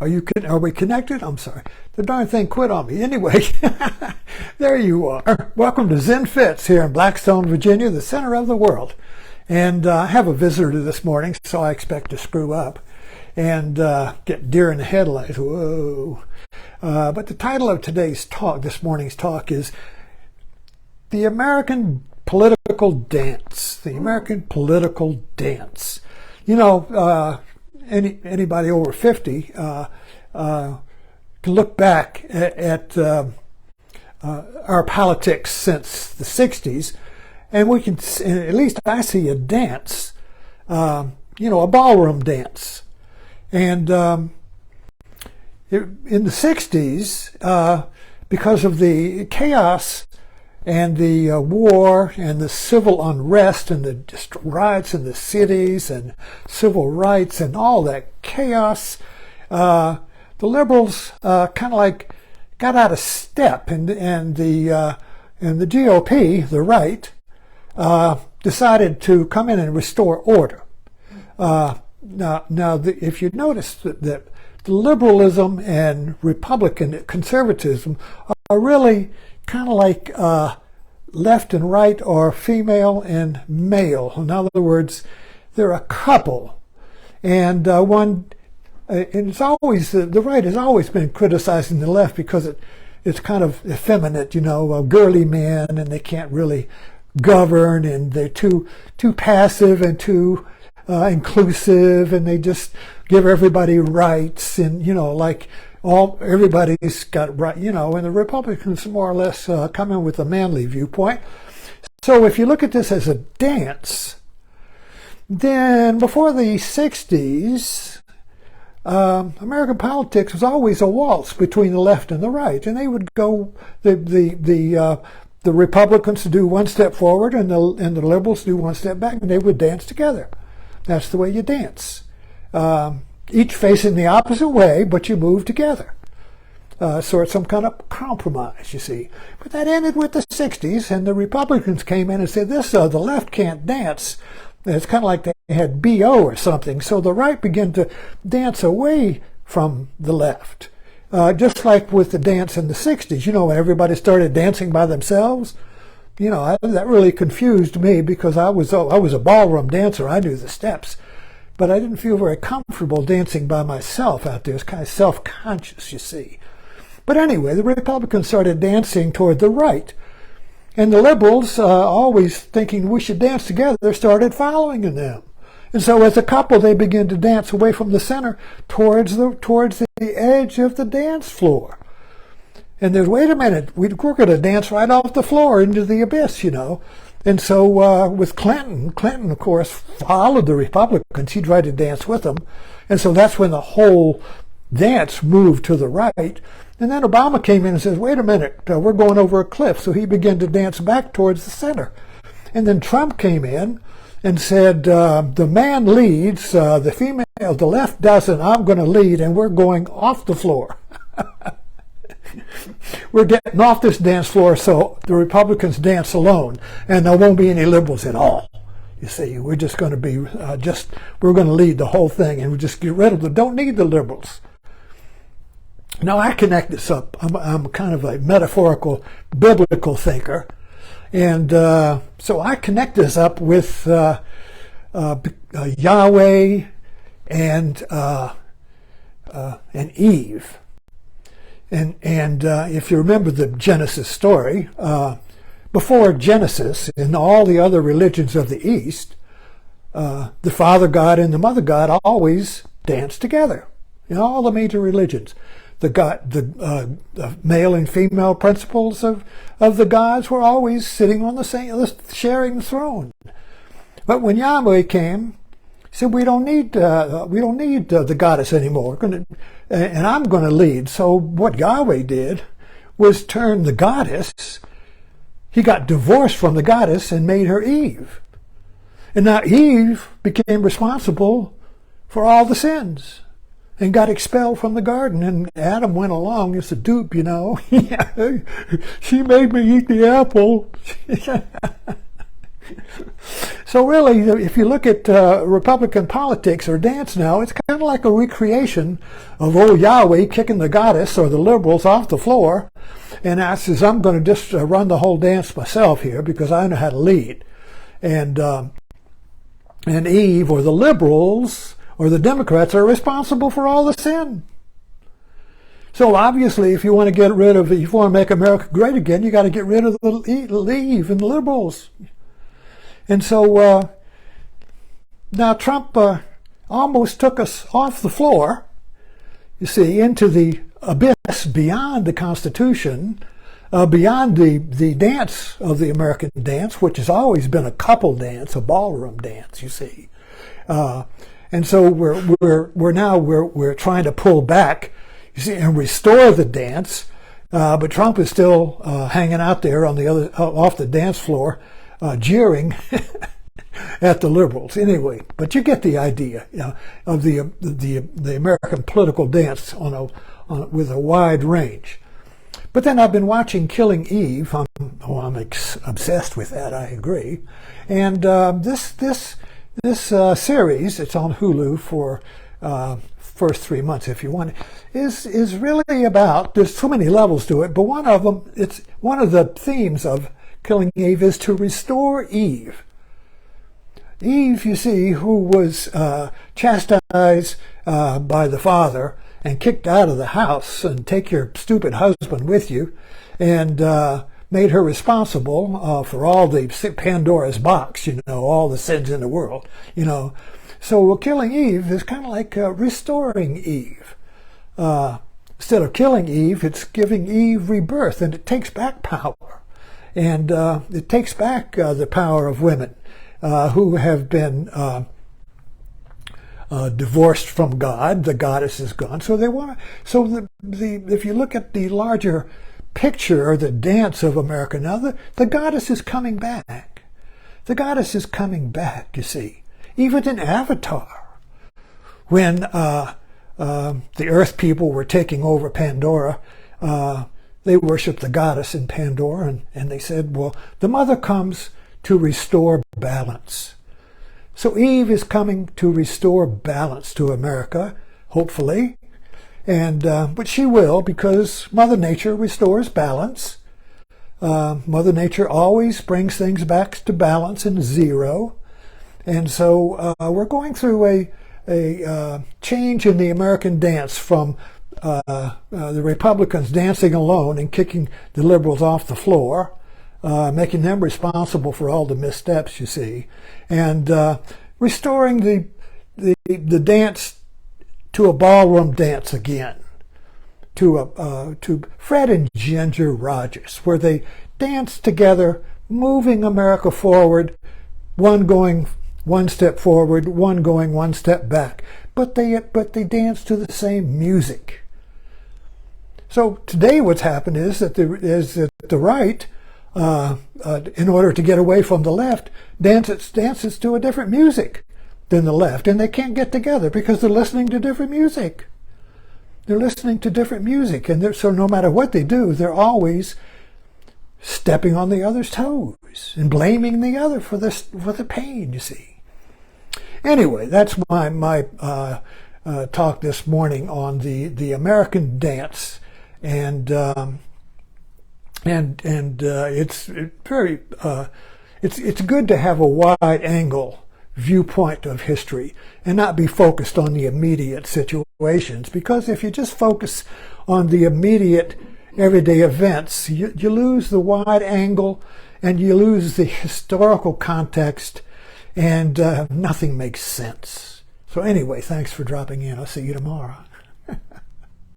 Are we connected? I'm sorry. The darn thing quit on me. Anyway, there you are. Welcome to Zen Fits here in Blackstone, Virginia, the center of the world. And I have a visitor this morning, so I expect to screw up and get deer in the headlights. Whoa. But the title of this morning's talk, is The American Political Dance. The American Political Dance. You know, anybody over 50 can look back at our politics since the 60s, and we can, at least I see a dance, a ballroom dance. And in the 60s, because of the chaos and the war and the civil unrest and the riots in the cities and civil rights and all that chaos, the liberals kind of like got out of step, and the GOP, the right, decided to come in and restore order. If you notice that the liberalism and Republican conservatism are really kind of like left and right, or female and male. In other words, they're a couple. And and it's always, the right has always been criticizing the left because it's kind of effeminate, girly men, and they can't really govern, and they're too passive and too inclusive, and they just give everybody rights, and everybody's got right, and the Republicans more or less come in with a manly viewpoint. So if you look at this as a dance, then before the 60s, American politics was always a waltz between the left and the right, and they would go, the Republicans do one step forward and the liberals do one step back, and they would dance together. That's the way you dance. Each facing the opposite way, but you move together. So it's some kind of compromise, you see. But that ended with the 60s, and the Republicans came in and said, the left can't dance. It's kind of like they had BO or something. So the right began to dance away from the left. Just like with the dance in the 60s, when everybody started dancing by themselves. That really confused me, because I was a ballroom dancer. I knew the steps. But I didn't feel very comfortable dancing by myself out there. It's kind of self-conscious, you see. But anyway, the Republicans started dancing toward the right. And the liberals, always thinking we should dance together, started following in them. And so as a couple, they began to dance away from the center towards the edge of the dance floor. And there's, wait a minute, we're going to dance right off the floor into the abyss, And so with Clinton, of course, followed the Republicans. He tried to dance with them. And so that's when the whole dance moved to the right. And then Obama came in and says, wait a minute, we're going over a cliff. So he began to dance back towards the center. And then Trump came in and said, the man leads, the left doesn't, I'm going to lead, and we're going off the floor. We're getting off this dance floor, so the Republicans dance alone, and there won't be any liberals at all. You see, we're just going to be we're going to lead the whole thing, and we just get rid of them. Don't need the liberals. Now I connect this up. I'm kind of a metaphorical, biblical thinker, and so I connect this up with Yahweh and Eve. And if you remember the Genesis story, before Genesis, in all the other religions of the East, the Father God and the Mother God always danced together. In all the major religions, the male and female principles of the gods were always sitting on the same, sharing the throne. But when Yahweh came, he said, we don't need the goddess anymore. And I'm going to lead. So what Yahweh did was turn the goddess. He got divorced from the goddess and made her Eve. And now Eve became responsible for all the sins and got expelled from the garden. And Adam went along as a dupe, She made me eat the apple. So really, if you look at Republican politics or dance now, it's kind of like a recreation of old Yahweh kicking the goddess or the liberals off the floor, and says, I'm going to just run the whole dance myself here because I know how to lead. And Eve or the liberals or the Democrats are responsible for all the sin. So obviously, if you want to make America great again, you got to get rid of the Eve and the liberals. And so now Trump almost took us off the floor, you see, into the abyss beyond the Constitution, beyond the dance of the American dance, which has always been a couple dance, a ballroom dance, you see. And so we're trying to pull back, you see, and restore the dance. But Trump is still hanging out there on off the dance floor, jeering at the liberals. Anyway, but you get the idea, of the American political dance with a wide range. But then I've been watching Killing Eve. I'm obsessed with that. I agree. And this series, it's on Hulu for first 3 months if you want, is really about. There's so many levels to it, but one of the themes of Killing Eve is to restore Eve. Eve, you see, who was chastised by the father and kicked out of the house and take your stupid husband with you, and made her responsible for all the Pandora's box, all the sins in the world, So Killing Eve is kind of like restoring Eve. Instead of killing Eve, it's giving Eve rebirth, and it takes back power. And it takes back the power of women who have been divorced from God. The goddess is gone. So if you look at the larger picture or the dance of America now, the goddess is coming back. The goddess is coming back, you see. Even in Avatar, when the Earth people were taking over Pandora, they worshiped the goddess in Pandora, and they said, well, the mother comes to restore balance. So Eve is coming to restore balance to America, hopefully, and but she will, because Mother Nature restores balance. Mother Nature always brings things back to balance and zero. And so we're going through a change in the American dance from the Republicans dancing alone and kicking the liberals off the floor, making them responsible for all the missteps, you see, and restoring the dance to a ballroom dance again, to Fred and Ginger Rogers, where they dance together, moving America forward, one going one step forward, one going one step back, but they dance to the same music. So today what's happened is that the right, in order to get away from the left, dances to a different music than the left, and they can't get together because they're listening to different music. They're listening to different music, and so no matter what they do, they're always stepping on the other's toes and blaming the other for the pain, you see. Anyway, that's my talk this morning on the American dance, and it's very it's good to have a wide angle viewpoint of history and not be focused on the immediate situations, because if you just focus on the immediate everyday events, you lose the wide angle and you lose the historical context, and nothing makes sense. So anyway, thanks for dropping in. I'll see you tomorrow.